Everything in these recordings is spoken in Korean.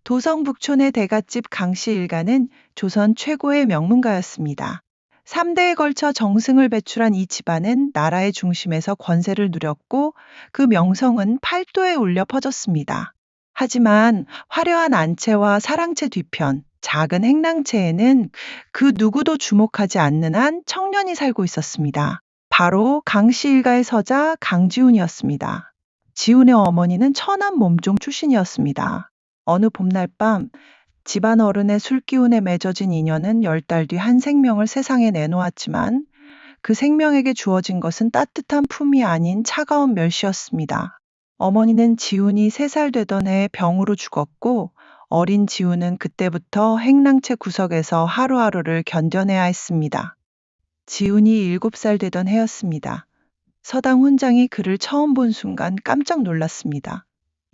도성북촌의 대갓집 강씨 일가는 조선 최고의 명문가였습니다. 3대에 걸쳐 정승을 배출한 이 집안은 나라의 중심에서 권세를 누렸고 그 명성은 팔도에 울려 퍼졌습니다. 하지만 화려한 안채와 사랑채 뒤편, 작은 행랑채에는 그 누구도 주목하지 않는 한 청년이 살고 있었습니다. 바로 강씨 일가의 서자 강지훈이었습니다. 지훈의 어머니는 천한 몸종 출신이었습니다. 어느 봄날 밤 집안 어른의 술기운에 맺어진 인연은 10달 뒤 한 생명을 세상에 내놓았지만 그 생명에게 주어진 것은 따뜻한 품이 아닌 차가운 멸시였습니다. 어머니는 지훈이 3살 되던 해에 병으로 죽었고 어린 지훈은 그때부터 행랑채 구석에서 하루하루를 견뎌내야 했습니다. 지훈이 7살 되던 해였습니다. 서당 훈장이 그를 처음 본 순간 깜짝 놀랐습니다.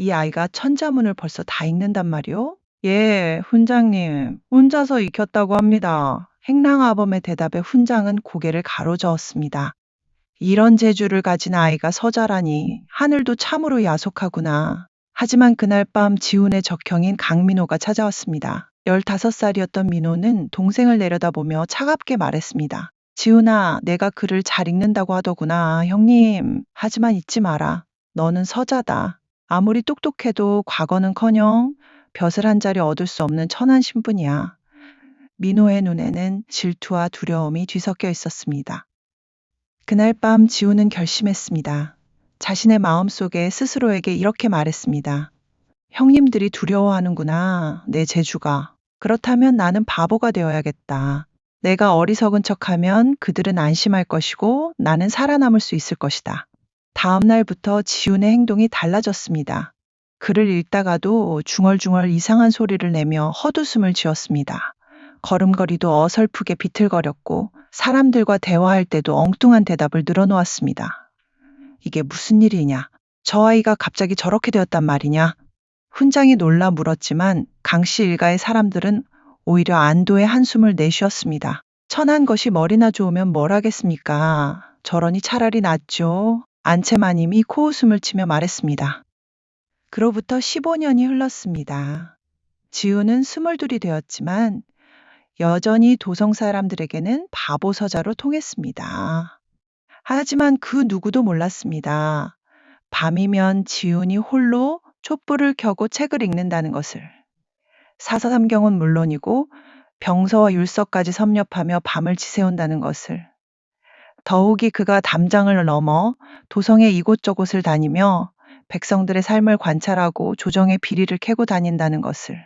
이 아이가 천자문을 벌써 다 읽는단 말이오? 예, 훈장님. 혼자서 익혔다고 합니다. 행랑아범의 대답에 훈장은 고개를 가로저었습니다. 이런 재주를 가진 아이가 서자라니 하늘도 참으로 야속하구나. 하지만 그날 밤 지훈의 적형인 강민호가 찾아왔습니다. 15살이었던 민호는 동생을 내려다보며 차갑게 말했습니다. 지훈아, 내가 글을 잘 읽는다고 하더구나, 형님. 하지만 잊지 마라. 너는 서자다. 아무리 똑똑해도 과거는커녕 벼슬 한 자리 얻을 수 없는 천한 신분이야. 민호의 눈에는 질투와 두려움이 뒤섞여 있었습니다. 그날 밤 지훈은 결심했습니다. 자신의 마음속에 스스로에게 이렇게 말했습니다. 형님들이 두려워하는구나, 내 재주가. 그렇다면 나는 바보가 되어야겠다. 내가 어리석은 척하면 그들은 안심할 것이고 나는 살아남을 수 있을 것이다. 다음 날부터 지훈의 행동이 달라졌습니다. 글을 읽다가도 중얼중얼 이상한 소리를 내며 헛웃음을 지었습니다. 걸음걸이도 어설프게 비틀거렸고 사람들과 대화할 때도 엉뚱한 대답을 늘어놓았습니다. 이게 무슨 일이냐? 저 아이가 갑자기 저렇게 되었단 말이냐? 훈장이 놀라 물었지만 강씨 일가의 사람들은 오히려 안도의 한숨을 내쉬었습니다. 천한 것이 머리나 좋으면 뭘 하겠습니까? 저러니 차라리 낫죠. 안채마님이 코웃음을 치며 말했습니다. 그로부터 15년이 흘렀습니다. 지훈은 22이 되었지만 여전히 도성 사람들에게는 바보 서자로 통했습니다. 하지만 그 누구도 몰랐습니다. 밤이면 지훈이 홀로 촛불을 켜고 책을 읽는다는 것을. 사서삼경은 물론이고 병서와 율서까지 섭렵하며 밤을 지새운다는 것을. 더욱이 그가 담장을 넘어 도성의 이곳저곳을 다니며 백성들의 삶을 관찰하고 조정의 비리를 캐고 다닌다는 것을.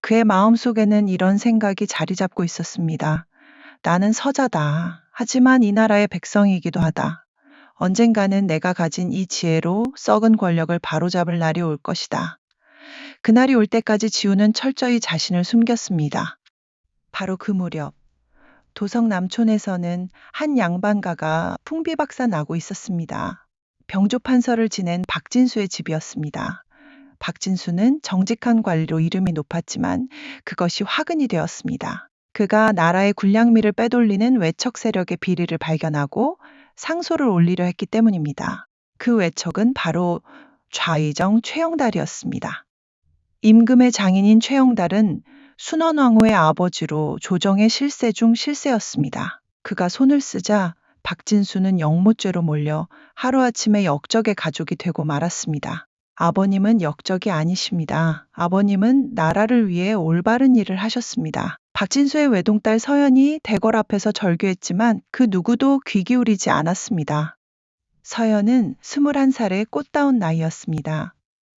그의 마음속에는 이런 생각이 자리 잡고 있었습니다. 나는 서자다. 하지만 이 나라의 백성이기도 하다. 언젠가는 내가 가진 이 지혜로 썩은 권력을 바로잡을 날이 올 것이다. 그날이 올 때까지 지훈은 철저히 자신을 숨겼습니다. 바로 그 무렵 도성 남촌에서는 한 양반가가 풍비박산 나고 있었습니다. 병조판서를 지낸 박진수의 집이었습니다. 박진수는 정직한 관리로 이름이 높았지만 그것이 화근이 되었습니다. 그가 나라의 군량미를 빼돌리는 외척 세력의 비리를 발견하고 상소를 올리려 했기 때문입니다. 그 외척은 바로 좌의정 최영달이었습니다. 임금의 장인인 최영달은 순원왕후의 아버지로 조정의 실세 중 실세였습니다. 그가 손을 쓰자 박진수는 영모죄로 몰려 하루아침에 역적의 가족이 되고 말았습니다. 아버님은 역적이 아니십니다. 아버님은 나라를 위해 올바른 일을 하셨습니다. 박진수의 외동딸 서연이 대궐 앞에서 절규했지만 그 누구도 귀 기울이지 않았습니다. 서연은 21살의 꽃다운 나이였습니다.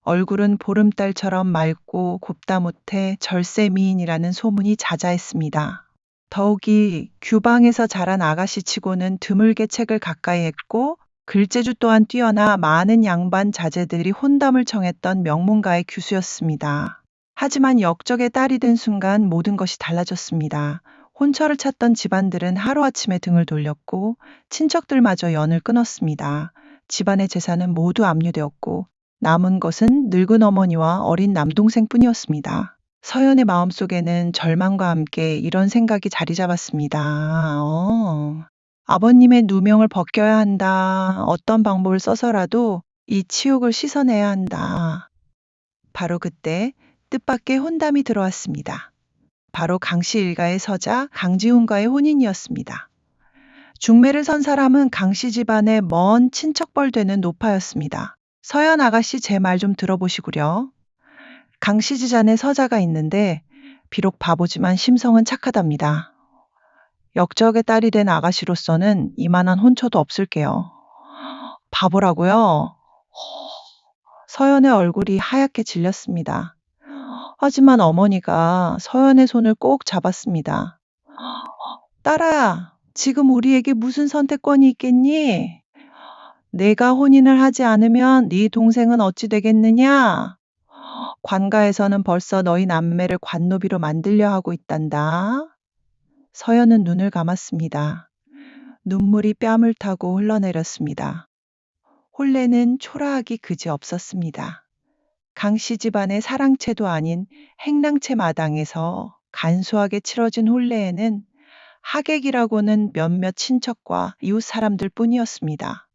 얼굴은 보름달처럼 맑고 곱다 못해 절세 미인이라는 소문이 자자했습니다. 더욱이 규방에서 자란 아가씨치고는 드물게 책을 가까이 했고 글재주 또한 뛰어나 많은 양반 자제들이 혼담을 청했던 명문가의 규수였습니다. 하지만 역적의 딸이 된 순간 모든 것이 달라졌습니다. 혼처를 찾던 집안들은 하루아침에 등을 돌렸고 친척들마저 연을 끊었습니다. 집안의 재산은 모두 압류되었고 남은 것은 늙은 어머니와 어린 남동생뿐이었습니다. 서연의 마음속에는 절망과 함께 이런 생각이 자리 잡았습니다. 아버님의 누명을 벗겨야 한다. 어떤 방법을 써서라도 이 치욕을 씻어내야 한다. 바로 그때 뜻밖의 혼담이 들어왔습니다. 바로 강씨 일가의 서자 강지훈과의 혼인이었습니다. 중매를 선 사람은 강씨 집안의 먼 친척벌 되는 노파였습니다. 서연 아가씨 제 말 좀 들어보시구려. 강씨 지잔에 서자가 있는데 비록 바보지만 심성은 착하답니다. 역적의 딸이 된 아가씨로서는 이만한 혼처도 없을게요. 바보라고요? 서연의 얼굴이 하얗게 질렸습니다. 하지만 어머니가 서연의 손을 꼭 잡았습니다. 딸아, 지금 우리에게 무슨 선택권이 있겠니? 내가 혼인을 하지 않으면 네 동생은 어찌 되겠느냐? 관가에서는 벌써 너희 남매를 관노비로 만들려 하고 있단다. 서연은 눈을 감았습니다. 눈물이 뺨을 타고 흘러내렸습니다. 혼례는 초라하기 그지없었습니다. 강씨 집안의 사랑채도 아닌 행랑채 마당에서 간소하게 치러진 혼례에는 하객이라고는 몇몇 친척과 이웃 사람들 뿐이었습니다.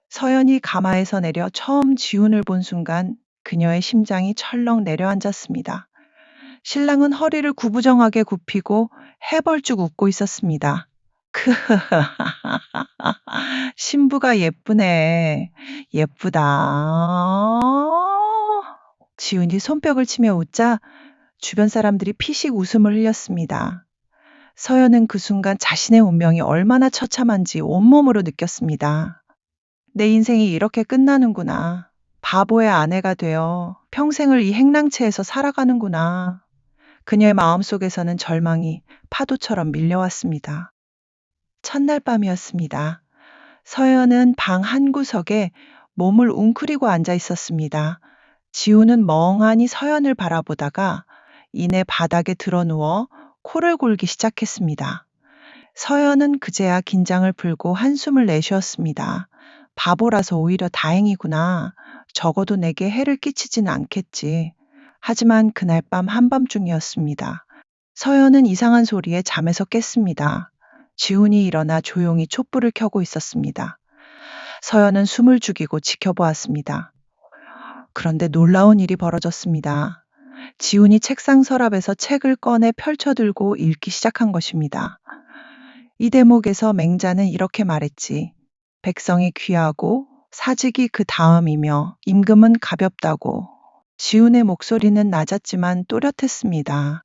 서연이 가마에서 내려 처음 지훈을 본 순간 그녀의 심장이 철렁 내려앉았습니다. 신랑은 허리를 구부정하게 굽히고 해벌쭉 웃고 있었습니다. 신부가 예쁘네. 예쁘다. 지훈이 손뼉을 치며 웃자 주변 사람들이 피식 웃음을 흘렸습니다. 서연은 그 순간 자신의 운명이 얼마나 처참한지 온몸으로 느꼈습니다. 내 인생이 이렇게 끝나는구나. 바보의 아내가 되어 평생을 이 행랑채에서 살아가는구나. 그녀의 마음속에서는 절망이 파도처럼 밀려왔습니다. 첫날 밤이었습니다. 서연은 방 한 구석에 몸을 웅크리고 앉아 있었습니다. 지우는 멍하니 서연을 바라보다가 이내 바닥에 드러누워 코를 골기 시작했습니다. 서연은 그제야 긴장을 풀고 한숨을 내쉬었습니다. 바보라서 오히려 다행이구나. 적어도 내게 해를 끼치진 않겠지. 하지만 그날 밤 한밤중이었습니다. 서연은 이상한 소리에 잠에서 깼습니다. 지훈이 일어나 조용히 촛불을 켜고 있었습니다. 서연은 숨을 죽이고 지켜보았습니다. 그런데 놀라운 일이 벌어졌습니다. 지훈이 책상 서랍에서 책을 꺼내 펼쳐들고 읽기 시작한 것입니다. 이 대목에서 맹자는 이렇게 말했지. 백성이 귀하고 사직이 그 다음이며 임금은 가볍다고. 지훈의 목소리는 낮았지만 또렷했습니다.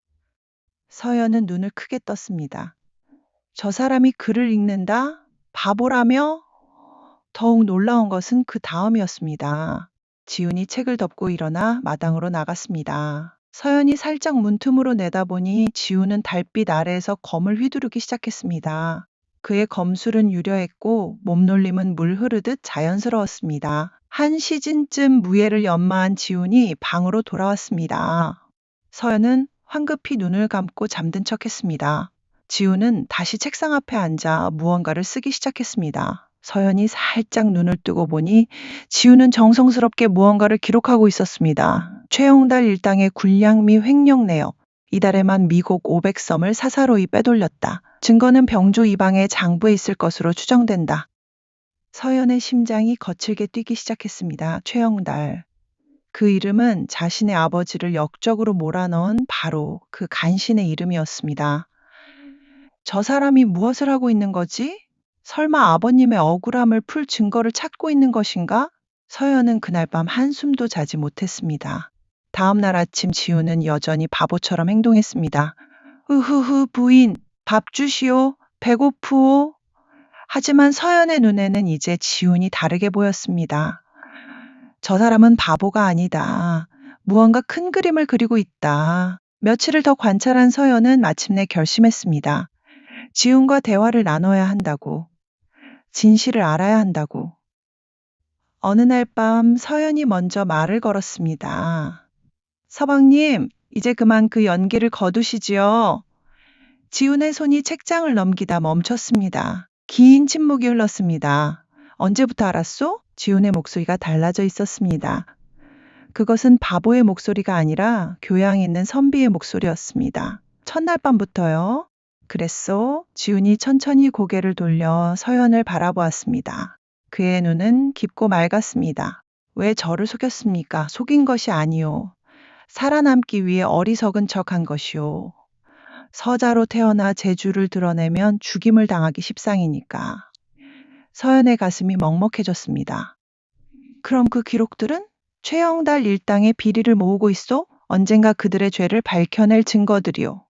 서연은 눈을 크게 떴습니다. 저 사람이 글을 읽는다? 바보라며? 더욱 놀라운 것은 그 다음이었습니다. 지훈이 책을 덮고 일어나 마당으로 나갔습니다. 서연이 살짝 문틈으로 내다보니 지훈은 달빛 아래에서 검을 휘두르기 시작했습니다. 그의 검술은 유려했고 몸놀림은 물 흐르듯 자연스러웠습니다. 한 시즌쯤 무예를 연마한 지훈이 방으로 돌아왔습니다. 서연은 황급히 눈을 감고 잠든 척했습니다. 지훈은 다시 책상 앞에 앉아 무언가를 쓰기 시작했습니다. 서연이 살짝 눈을 뜨고 보니 지훈은 정성스럽게 무언가를 기록하고 있었습니다. 최영달 일당의 군량미 횡령 내역. 이달에만 미곡 500섬을 사사로이 빼돌렸다. 증거는 병조 이방의 장부에 있을 것으로 추정된다. 서연의 심장이 거칠게 뛰기 시작했습니다. 최영달. 그 이름은 자신의 아버지를 역적으로 몰아넣은 바로 그 간신의 이름이었습니다. 저 사람이 무엇을 하고 있는 거지? 설마 아버님의 억울함을 풀 증거를 찾고 있는 것인가? 서연은 그날 밤 한숨도 자지 못했습니다. 다음 날 아침 지우는 여전히 바보처럼 행동했습니다. 으흐흐 부인, 밥 주시오. 배고프오. 하지만 서연의 눈에는 이제 지훈이 다르게 보였습니다. 저 사람은 바보가 아니다. 무언가 큰 그림을 그리고 있다. 며칠을 더 관찰한 서연은 마침내 결심했습니다. 지훈과 대화를 나눠야 한다고. 진실을 알아야 한다고. 어느 날 밤 서연이 먼저 말을 걸었습니다. 서방님, 이제 그만 그 연기를 거두시지요. 지훈의 손이 책장을 넘기다 멈췄습니다. 긴 침묵이 흘렀습니다. 언제부터 알았소? 지훈의 목소리가 달라져 있었습니다. 그것은 바보의 목소리가 아니라 교양 있는 선비의 목소리였습니다. 첫날 밤부터요? 그랬소? 지훈이 천천히 고개를 돌려 서연을 바라보았습니다. 그의 눈은 깊고 맑았습니다. 왜 저를 속였습니까? 속인 것이 아니오. 살아남기 위해 어리석은 척한 것이오. 서자로 태어나 재주를 드러내면 죽임을 당하기 십상이니까. 서연의 가슴이 먹먹해졌습니다. 그럼 그 기록들은? 최영달 일당의 비리를 모으고 있어? 언젠가 그들의 죄를 밝혀낼 증거들이요.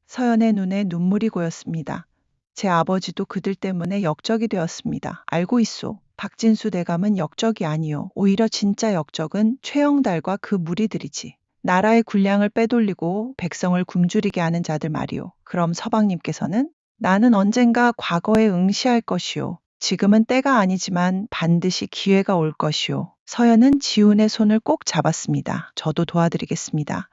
서연의 눈에 눈물이 고였습니다. 제 아버지도 그들 때문에 역적이 되었습니다. 알고 있소. 박진수 대감은 역적이 아니요. 오히려 진짜 역적은 최영달과 그 무리들이지. 나라의 군량을 빼돌리고 백성을 굶주리게 하는 자들 말이오. 그럼 서방님께서는? 나는 언젠가 과거에 응시할 것이오. 지금은 때가 아니지만 반드시 기회가 올 것이오. 서연은 지훈의 손을 꼭 잡았습니다. 저도 도와드리겠습니다.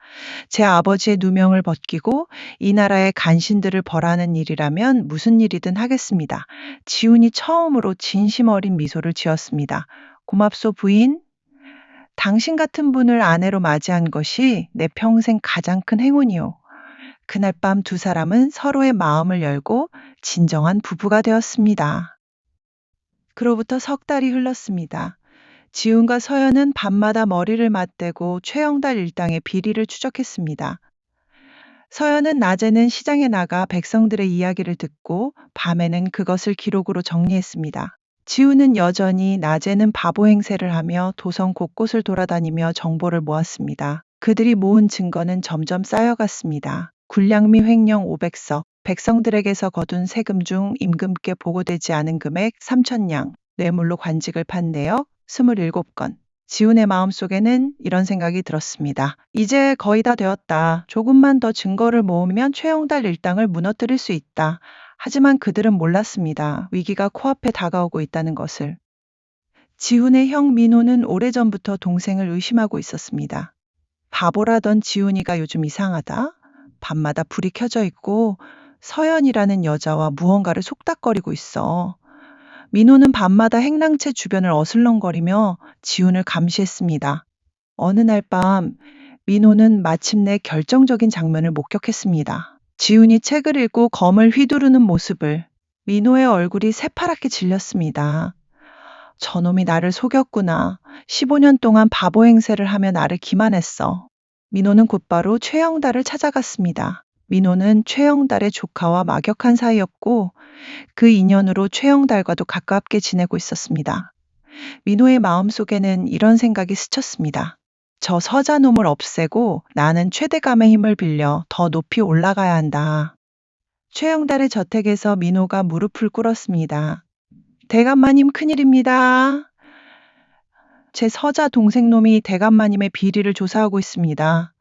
제 아버지의 누명을 벗기고 이 나라의 간신들을 벌하는 일이라면 무슨 일이든 하겠습니다. 지훈이 처음으로 진심 어린 미소를 지었습니다. 고맙소 부인. 당신 같은 분을 아내로 맞이한 것이 내 평생 가장 큰 행운이요. 그날 밤 두 사람은 서로의 마음을 열고 진정한 부부가 되었습니다. 그로부터 석 달이 흘렀습니다. 지훈과 서연은 밤마다 머리를 맞대고 최영달 일당의 비리를 추적했습니다. 서연은 낮에는 시장에 나가 백성들의 이야기를 듣고 밤에는 그것을 기록으로 정리했습니다. 지훈은 여전히 낮에는 바보 행세를 하며 도성 곳곳을 돌아다니며 정보를 모았습니다. 그들이 모은 증거는 점점 쌓여갔습니다. 군량미 횡령 500석, 백성들에게서 거둔 세금 중 임금께 보고되지 않은 금액 3,000냥, 뇌물로 관직을 판 내역 27건. 지훈의 마음속에는 이런 생각이 들었습니다. 이제 거의 다 되었다. 조금만 더 증거를 모으면 최영달 일당을 무너뜨릴 수 있다. 하지만 그들은 몰랐습니다. 위기가 코앞에 다가오고 있다는 것을. 지훈의 형 민호는 오래전부터 동생을 의심하고 있었습니다. 바보라던 지훈이가 요즘 이상하다. 밤마다 불이 켜져 있고 서연이라는 여자와 무언가를 속닥거리고 있어. 민호는 밤마다 행랑채 주변을 어슬렁거리며 지훈을 감시했습니다. 어느 날 밤 민호는 마침내 결정적인 장면을 목격했습니다. 지훈이 책을 읽고 검을 휘두르는 모습을. 민호의 얼굴이 새파랗게 질렸습니다. 저놈이 나를 속였구나. 15년 동안 바보 행세를 하며 나를 기만했어. 민호는 곧바로 최영달을 찾아갔습니다. 민호는 최영달의 조카와 막역한 사이였고 그 인연으로 최영달과도 가깝게 지내고 있었습니다. 민호의 마음속에는 이런 생각이 스쳤습니다. 저 서자놈을 없애고 나는 최대감의 힘을 빌려 더 높이 올라가야 한다. 최영달의 저택에서 민호가 무릎을 꿇었습니다. 대감마님 큰일입니다. 제 서자 동생놈이 대감마님의 비리를 조사하고 있습니다.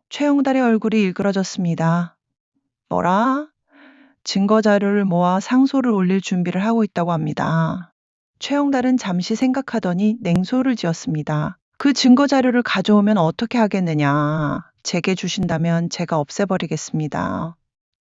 최영달의 얼굴이 일그러졌습니다. 뭐라? 증거 자료를 모아 상소를 올릴 준비를 하고 있다고 합니다. 최영달은 잠시 생각하더니 냉소를 지었습니다. 그 증거 자료를 가져오면 어떻게 하겠느냐. 제게 주신다면 제가 없애버리겠습니다.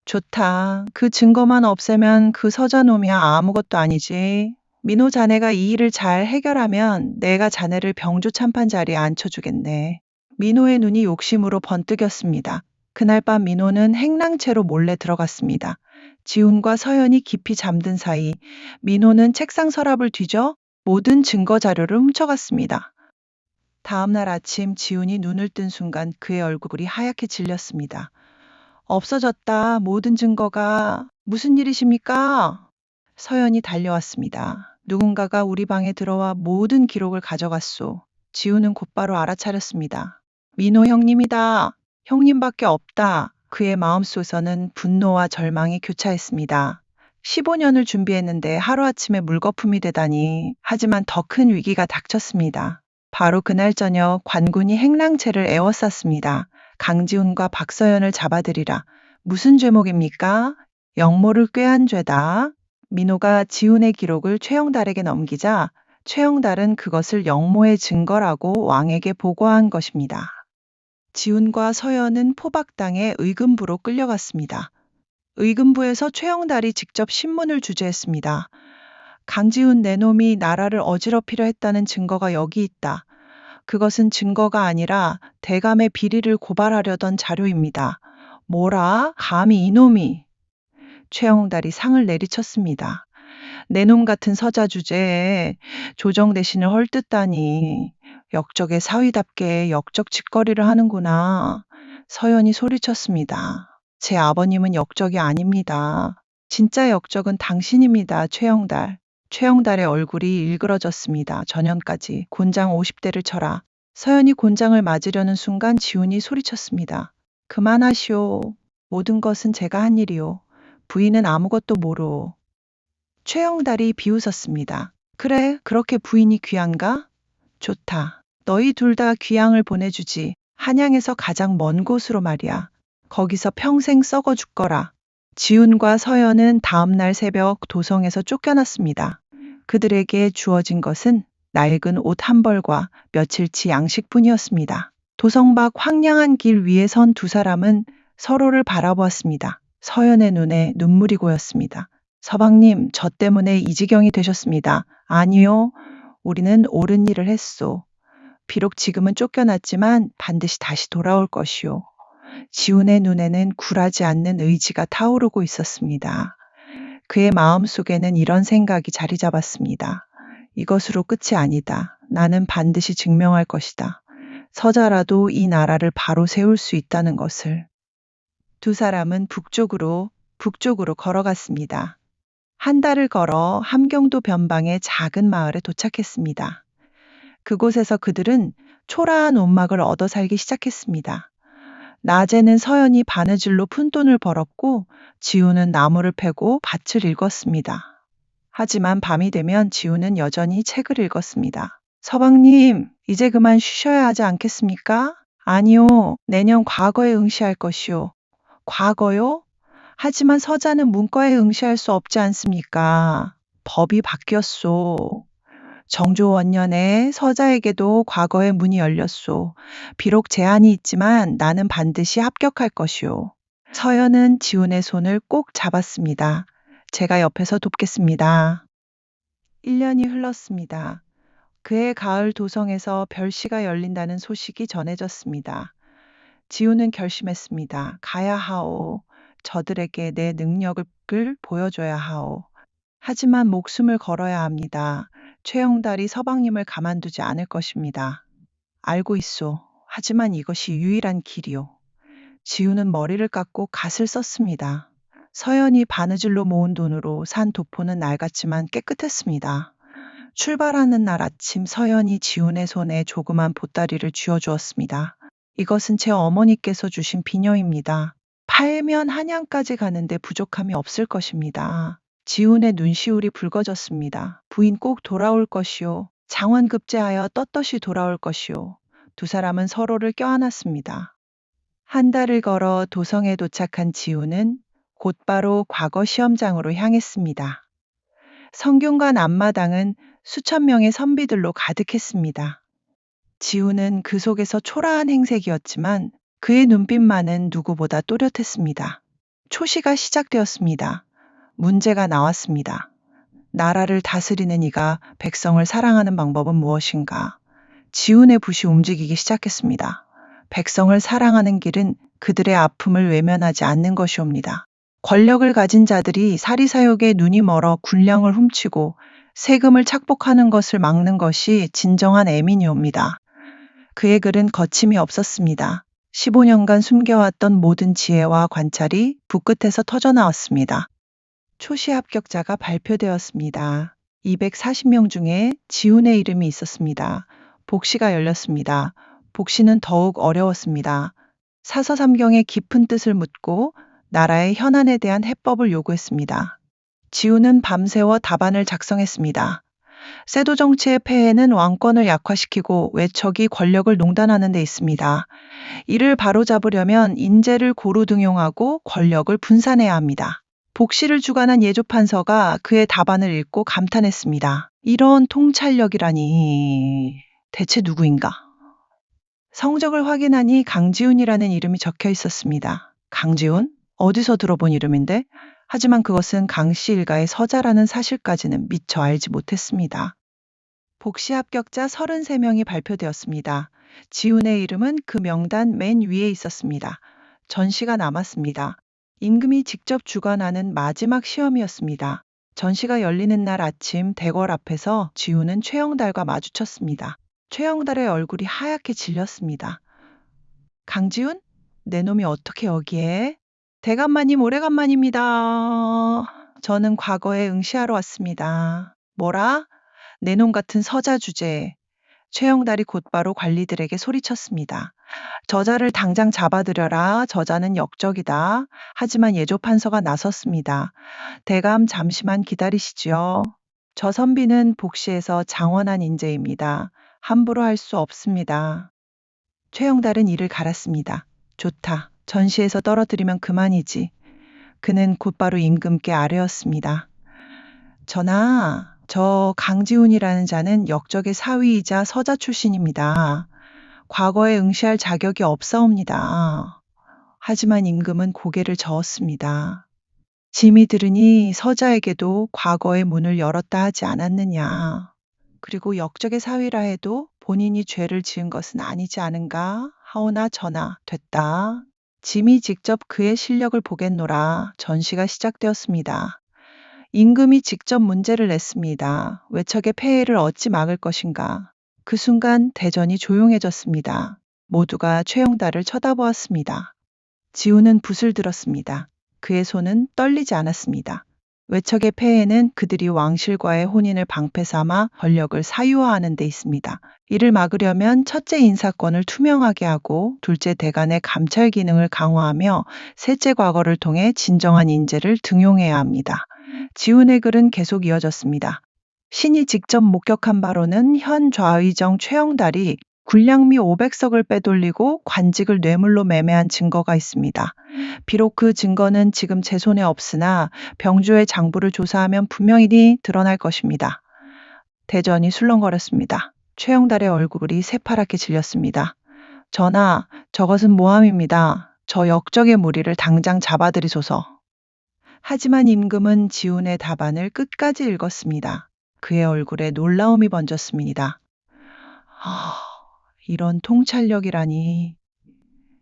좋다. 그 증거만 없애면 그 서자놈이야 아무것도 아니지. 민호 자네가 이 일을 잘 해결하면 내가 자네를 병조 참판 자리에 앉혀주겠네. 민호의 눈이 욕심으로 번뜩였습니다. 그날 밤 민호는 행랑채로 몰래 들어갔습니다. 지훈과 서연이 깊이 잠든 사이 민호는 책상 서랍을 뒤져 모든 증거 자료를 훔쳐갔습니다. 다음 날 아침 지훈이 눈을 뜬 순간 그의 얼굴이 하얗게 질렸습니다. 없어졌다. 모든 증거가. 무슨 일이십니까? 서연이 달려왔습니다. 누군가가 우리 방에 들어와 모든 기록을 가져갔소. 지훈은 곧바로 알아차렸습니다. 민호 형님이다. 형님밖에 없다. 그의 마음속에서는 분노와 절망이 교차했습니다. 15년을 준비했는데 하루아침에 물거품이 되다니. 하지만 더 큰 위기가 닥쳤습니다. 바로 그날 저녁 관군이 행랑채를 에워쌌습니다. 강지훈과 박서연을 잡아들이라. 무슨 죄목입니까? 영모를 꾀한 죄다. 민호가 지훈의 기록을 최영달에게 넘기자 최영달은 그것을 영모의 증거라고 왕에게 보고한 것입니다. 지훈과 서연은 포박당해 의금부로 끌려갔습니다. 의금부에서 최영달이 직접 신문을 주재했습니다. 강지훈 내놈이 나라를 어지럽히려 했다는 증거가 여기 있다. 그것은 증거가 아니라 대감의 비리를 고발하려던 자료입니다. 뭐라? 감히 이놈이. 최영달이 상을 내리쳤습니다. 내놈 같은 서자 주제에 조정 대신을 헐뜯다니. 역적의 사위답게 역적 짓거리를 하는구나. 서연이 소리쳤습니다. 제 아버님은 역적이 아닙니다. 진짜 역적은 당신입니다, 최영달. 최영달의 얼굴이 일그러졌습니다. 전현까지 곤장 50대를 쳐라. 서연이 곤장을 맞으려는 순간 지훈이 소리쳤습니다. 그만하시오. 모든 것은 제가 한 일이오. 부인은 아무것도 모르오. 최영달이 비웃었습니다. 그래, 그렇게 부인이 귀한가? 좋다. 너희 둘 다 귀향을 보내주지. 한양에서 가장 먼 곳으로 말이야. 거기서 평생 썩어 죽거라. 지훈과 서연은 다음날 새벽 도성에서 쫓겨났습니다. 그들에게 주어진 것은 낡은 옷 한 벌과 며칠치 양식뿐이었습니다. 도성 밖 황량한 길 위에 선 두 사람은 서로를 바라보았습니다. 서연의 눈에 눈물이 고였습니다. 서방님, 저 때문에 이 지경이 되셨습니다. 아니요. 우리는 옳은 일을 했소. 비록 지금은 쫓겨났지만 반드시 다시 돌아올 것이오. 지훈의 눈에는 굴하지 않는 의지가 타오르고 있었습니다. 그의 마음속에는 이런 생각이 자리 잡았습니다. 이것으로 끝이 아니다. 나는 반드시 증명할 것이다. 서자라도 이 나라를 바로 세울 수 있다는 것을. 두 사람은 북쪽으로 걸어갔습니다. 한 달을 걸어 함경도 변방의 작은 마을에 도착했습니다. 그곳에서 그들은 초라한 옷막을 얻어 살기 시작했습니다. 낮에는 서연이 바느질로 푼돈을 벌었고 지우는 나무를 패고 밭을 읽었습니다. 하지만 밤이 되면 지우는 여전히 책을 읽었습니다. 서방님, 이제 그만 쉬셔야 하지 않겠습니까? 아니요, 내년 과거에 응시할 것이요. 과거요? 하지만 서자는 문과에 응시할 수 없지 않습니까? 법이 바뀌었소. 정조 원년에 서자에게도 과거의 문이 열렸소. 비록 제한이 있지만 나는 반드시 합격할 것이오. 서연은 지훈의 손을 꼭 잡았습니다. 제가 옆에서 돕겠습니다. 1년이 흘렀습니다. 그해 가을 도성에서 별시가 열린다는 소식이 전해졌습니다. 지훈은 결심했습니다. 가야 하오. 저들에게 내 능력을 보여줘야 하오. 하지만 목숨을 걸어야 합니다. 최영달이 서방님을 가만두지 않을 것입니다. 알고 있소. 하지만 이것이 유일한 길이오. 지우는 머리를 깎고 갓을 썼습니다. 서연이 바느질로 모은 돈으로 산 도포는 낡았지만 깨끗했습니다. 출발하는 날 아침 서연이 지훈의 손에 조그만 보따리를 쥐어주었습니다. 이것은 제 어머니께서 주신 비녀입니다. 팔면 한양까지 가는데 부족함이 없을 것입니다. 지훈의 눈시울이 붉어졌습니다. 부인 꼭 돌아올 것이오. 장원급제하여 떳떳이 돌아올 것이오. 두 사람은 서로를 껴안았습니다. 한 달을 걸어 도성에 도착한 지훈은 곧바로 과거 시험장으로 향했습니다. 성균관 앞마당은 수천 명의 선비들로 가득했습니다. 지훈은 그 속에서 초라한 행색이었지만 그의 눈빛만은 누구보다 또렷했습니다. 초시가 시작되었습니다. 문제가 나왔습니다. 나라를 다스리는 이가 백성을 사랑하는 방법은 무엇인가? 지훈의 붓이 움직이기 시작했습니다. 백성을 사랑하는 길은 그들의 아픔을 외면하지 않는 것이옵니다. 권력을 가진 자들이 사리사욕에 눈이 멀어 군량을 훔치고 세금을 착복하는 것을 막는 것이 진정한 애민이옵니다. 그의 글은 거침이 없었습니다. 15년간 숨겨왔던 모든 지혜와 관찰이 붓끝에서 터져나왔습니다. 초시 합격자가 발표되었습니다. 240명 중에 지훈의 이름이 있었습니다. 복시가 열렸습니다. 복시는 더욱 어려웠습니다. 사서삼경의 깊은 뜻을 묻고 나라의 현안에 대한 해법을 요구했습니다. 지훈은 밤새워 답안을 작성했습니다. 세도 정치의 폐해는 왕권을 약화시키고 외척이 권력을 농단하는 데 있습니다. 이를 바로잡으려면 인재를 고루 등용하고 권력을 분산해야 합니다. 복시를 주관한 예조판서가 그의 답안을 읽고 감탄했습니다. 이런 통찰력이라니 대체 누구인가? 성적을 확인하니 강지훈이라는 이름이 적혀 있었습니다. 강지훈? 어디서 들어본 이름인데? 하지만 그것은 강씨 일가의 서자라는 사실까지는 미처 알지 못했습니다. 복시 합격자 33명이 발표되었습니다. 지훈의 이름은 그 명단 맨 위에 있었습니다. 전시가 남았습니다. 임금이 직접 주관하는 마지막 시험이었습니다. 전시가 열리는 날 아침 대궐 앞에서 지훈은 최영달과 마주쳤습니다. 최영달의 얼굴이 하얗게 질렸습니다. 강지훈? 내 놈이 어떻게 여기에? 대감마님 오래간만입니다. 저는 과거에 응시하러 왔습니다. 뭐라? 내 놈 같은 서자 주제에. 최영달이 곧바로 관리들에게 소리쳤습니다. 저자를 당장 잡아들여라. 저자는 역적이다. 하지만 예조판서가 나섰습니다. 대감 잠시만 기다리시지요. 저 선비는 복시에서 장원한 인재입니다. 함부로 할 수 없습니다. 최영달은 이를 갈았습니다. 좋다. 전시에서 떨어뜨리면 그만이지. 그는 곧바로 임금께 아뢰었습니다. 전하, 저 강지훈이라는 자는 역적의 사위이자 서자 출신입니다. 과거에 응시할 자격이 없사옵니다. 하지만 임금은 고개를 저었습니다. 짐이 들으니 서자에게도 과거의 문을 열었다 하지 않았느냐. 그리고 역적의 사위라 해도 본인이 죄를 지은 것은 아니지 않은가 하오나 전하 됐다. 짐이 직접 그의 실력을 보겠노라. 전시가 시작되었습니다. 임금이 직접 문제를 냈습니다. 외척의 폐해를 어찌 막을 것인가. 그 순간 대전이 조용해졌습니다. 모두가 최영달을 쳐다보았습니다. 지우는 붓을 들었습니다. 그의 손은 떨리지 않았습니다. 외척의 폐해는 그들이 왕실과의 혼인을 방패 삼아 권력을 사유화하는 데 있습니다. 이를 막으려면 첫째 인사권을 투명하게 하고 둘째 대간의 감찰 기능을 강화하며 셋째 과거를 통해 진정한 인재를 등용해야 합니다. 지훈의 글은 계속 이어졌습니다. 신이 직접 목격한 바로는 현 좌의정 최영달이 군량미 500석을 빼돌리고 관직을 뇌물로 매매한 증거가 있습니다. 비록 그 증거는 지금 제 손에 없으나 병조의 장부를 조사하면 분명히 드러날 것입니다. 대전이 술렁거렸습니다. 최영달의 얼굴이 새파랗게 질렸습니다. 전하, 저것은 모함입니다. 저 역적의 무리를 당장 잡아들이소서. 하지만 임금은 지훈의 답안을 끝까지 읽었습니다. 그의 얼굴에 놀라움이 번졌습니다. 이런 통찰력이라니.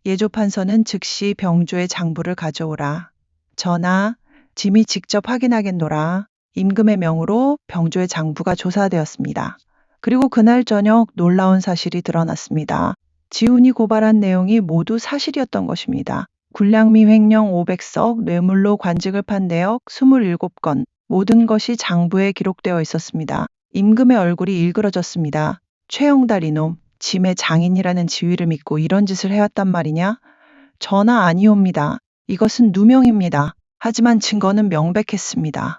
예조판서는 즉시 병조의 장부를 가져오라. 전하, 짐이 직접 확인하겠노라. 임금의 명으로 병조의 장부가 조사되었습니다. 그리고 그날 저녁 놀라운 사실이 드러났습니다. 지훈이 고발한 내용이 모두 사실이었던 것입니다. 군량미 횡령 500석, 뇌물로 관직을 판 내역 27건, 모든 것이 장부에 기록되어 있었습니다. 임금의 얼굴이 일그러졌습니다. 최영달 이놈, 짐의 장인이라는 지위를 믿고 이런 짓을 해왔단 말이냐? 전하 아니옵니다. 이것은 누명입니다. 하지만 증거는 명백했습니다.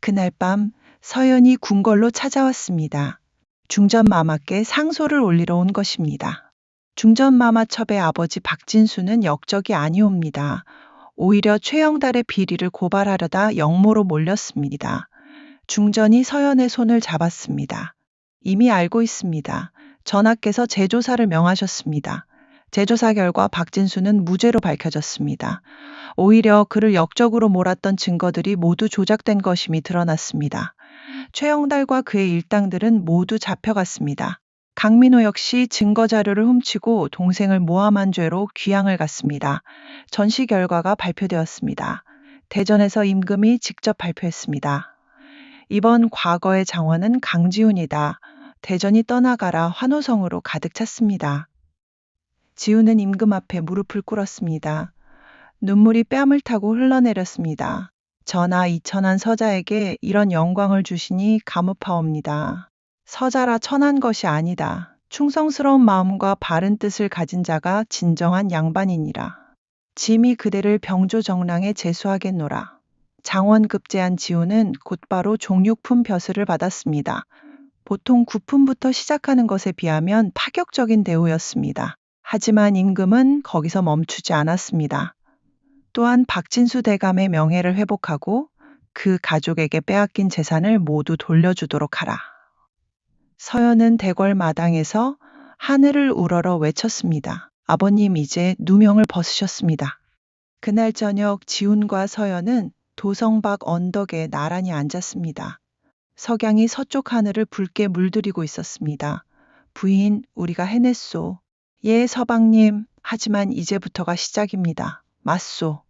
그날 밤 서연이 궁궐로 찾아왔습니다. 중전마마께 상소를 올리러 온 것입니다. 중전마마첩의 아버지 박진수는 역적이 아니옵니다. 오히려 최영달의 비리를 고발하려다 역모로 몰렸습니다. 중전이 서연의 손을 잡았습니다. 이미 알고 있습니다. 전하께서 재조사를 명하셨습니다. 재조사 결과 박진수는 무죄로 밝혀졌습니다. 오히려 그를 역적으로 몰았던 증거들이 모두 조작된 것임이 드러났습니다. 최영달과 그의 일당들은 모두 잡혀갔습니다. 강민호 역시 증거 자료를 훔치고 동생을 모함한 죄로 귀양을 갔습니다. 전시 결과가 발표되었습니다. 대전에서 임금이 직접 발표했습니다. 이번 과거의 장원은 강지훈이다. 대전이 떠나가라 환호성으로 가득 찼습니다. 지훈은 임금 앞에 무릎을 꿇었습니다. 눈물이 뺨을 타고 흘러내렸습니다. 전하 이천한 서자에게 이런 영광을 주시니 감업하옵니다. 서자라 천한 것이 아니다. 충성스러운 마음과 바른 뜻을 가진 자가 진정한 양반이니라. 짐이 그대를 병조 정랑에 제수하겠노라. 장원급제한 지훈은 곧바로 종육품 벼슬을 받았습니다. 보통 9품부터 시작하는 것에 비하면 파격적인 대우였습니다. 하지만 임금은 거기서 멈추지 않았습니다. 또한 박진수 대감의 명예를 회복하고 그 가족에게 빼앗긴 재산을 모두 돌려주도록 하라. 서연은 대궐 마당에서 하늘을 우러러 외쳤습니다. 아버님 이제 누명을 벗으셨습니다. 그날 저녁 지훈과 서연은 도성박 언덕에 나란히 앉았습니다. 석양이 서쪽 하늘을 붉게 물들이고 있었습니다. 부인, 우리가 해냈소. 예, 서방님. 하지만 이제부터가 시작입니다. 맞소.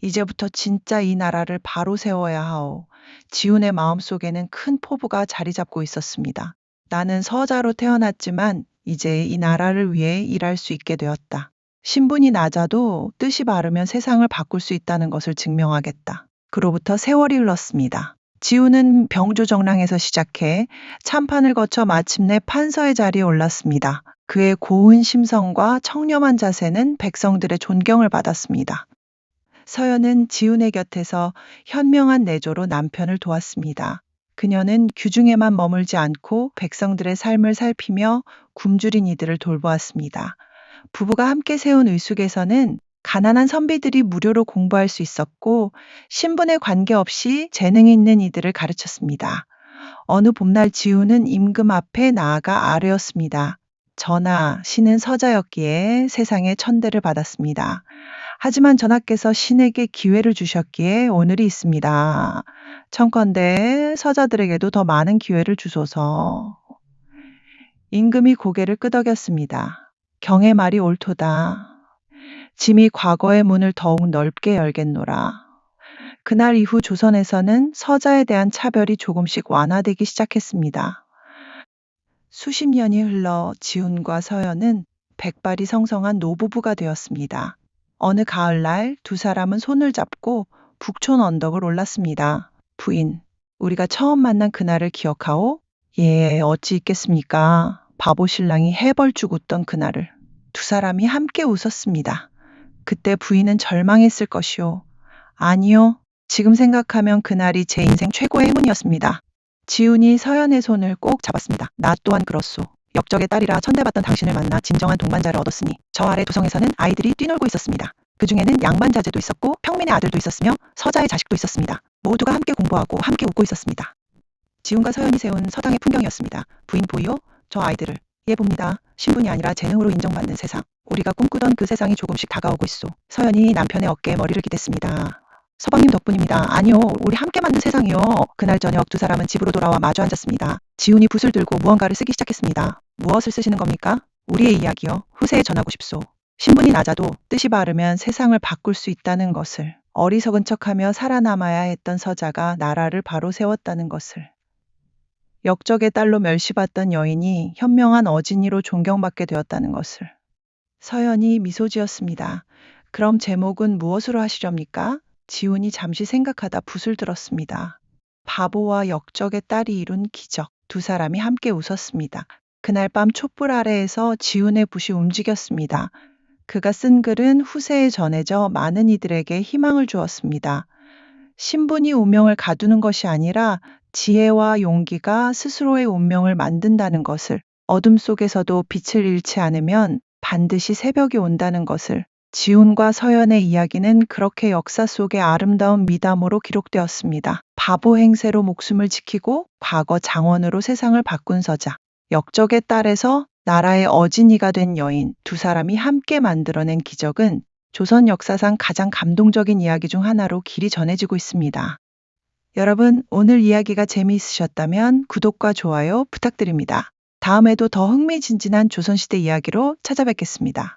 이제부터 진짜 이 나라를 바로 세워야 하오. 지훈의 마음속에는 큰 포부가 자리 잡고 있었습니다. 나는 서자로 태어났지만 이제 이 나라를 위해 일할 수 있게 되었다. 신분이 낮아도 뜻이 바르면 세상을 바꿀 수 있다는 것을 증명하겠다. 그로부터 세월이 흘렀습니다. 지우는 병조정랑에서 시작해 참판을 거쳐 마침내 판서의 자리에 올랐습니다. 그의 고운 심성과 청렴한 자세는 백성들의 존경을 받았습니다. 서연은 지훈의 곁에서 현명한 내조로 남편을 도왔습니다. 그녀는 규중에만 머물지 않고 백성들의 삶을 살피며 굶주린 이들을 돌보았습니다. 부부가 함께 세운 의숙에서는 가난한 선비들이 무료로 공부할 수 있었고 신분에 관계없이 재능이 있는 이들을 가르쳤습니다. 어느 봄날 지우는 임금 앞에 나아가 아뢰었습니다. 전하, 신은 서자였기에 세상의 천대를 받았습니다. 하지만 전하께서 신에게 기회를 주셨기에 오늘이 있습니다. 청컨대 서자들에게도 더 많은 기회를 주소서. 임금이 고개를 끄덕였습니다. 경의 말이 옳도다. 짐이 과거의 문을 더욱 넓게 열겠노라. 그날 이후 조선에서는 서자에 대한 차별이 조금씩 완화되기 시작했습니다. 수십 년이 흘러 지훈과 서연은 백발이 성성한 노부부가 되었습니다. 어느 가을날 두 사람은 손을 잡고 북촌 언덕을 올랐습니다. 부인, 우리가 처음 만난 그날을 기억하오? 예, 어찌 있겠습니까? 바보 신랑이 해벌쭉 웃던 그날을. 두 사람이 함께 웃었습니다. 그때 부인은 절망했을 것이오. 아니요. 지금 생각하면 그날이 제 인생 최고의 행운이었습니다. 지훈이 서연의 손을 꼭 잡았습니다. 나 또한 그렇소. 역적의 딸이라 천대받던 당신을 만나 진정한 동반자를 얻었으니 저 아래 두성에서는 아이들이 뛰놀고 있었습니다. 그 중에는 양반자제도 있었고 평민의 아들도 있었으며 서자의 자식도 있었습니다. 모두가 함께 공부하고 함께 웃고 있었습니다. 지훈과 서연이 세운 서당의 풍경이었습니다. 부인 보이오? 저 아이들을. 예 봅니다. 신분이 아니라 재능으로 인정받는 세상. 우리가 꿈꾸던 그 세상이 조금씩 다가오고 있소. 서연이 남편의 어깨에 머리를 기댔습니다. 서방님 덕분입니다. 아니요, 우리 함께 만든 세상이요. 그날 저녁 두 사람은 집으로 돌아와 마주 앉았습니다. 지훈이 붓을 들고 무언가를 쓰기 시작했습니다. 무엇을 쓰시는 겁니까? 우리의 이야기요. 후세에 전하고 싶소. 신분이 낮아도 뜻이 바르면 세상을 바꿀 수 있다는 것을. 어리석은 척하며 살아남아야 했던 서자가 나라를 바로 세웠다는 것을. 역적의 딸로 멸시받던 여인이 현명한 어진이로 존경받게 되었다는 것을. 서연이 미소 지었습니다. 그럼 제목은 무엇으로 하시렵니까? 지훈이 잠시 생각하다 붓을 들었습니다. 바보와 역적의 딸이 이룬 기적. 두 사람이 함께 웃었습니다. 그날 밤 촛불 아래에서 지훈의 붓이 움직였습니다. 그가 쓴 글은 후세에 전해져 많은 이들에게 희망을 주었습니다. 신분이 운명을 가두는 것이 아니라 지혜와 용기가 스스로의 운명을 만든다는 것을, 어둠 속에서도 빛을 잃지 않으면 반드시 새벽이 온다는 것을. 지훈과 서연의 이야기는 그렇게 역사 속의 아름다운 미담으로 기록되었습니다. 바보 행세로 목숨을 지키고 과거 장원으로 세상을 바꾼 서자, 역적의 딸에서 나라의 어진이가 된 여인, 두 사람이 함께 만들어낸 기적은 조선 역사상 가장 감동적인 이야기 중 하나로 길이 전해지고 있습니다. 여러분, 오늘 이야기가 재미있으셨다면 구독과 좋아요 부탁드립니다. 다음에도 더 흥미진진한 조선시대 이야기로 찾아뵙겠습니다.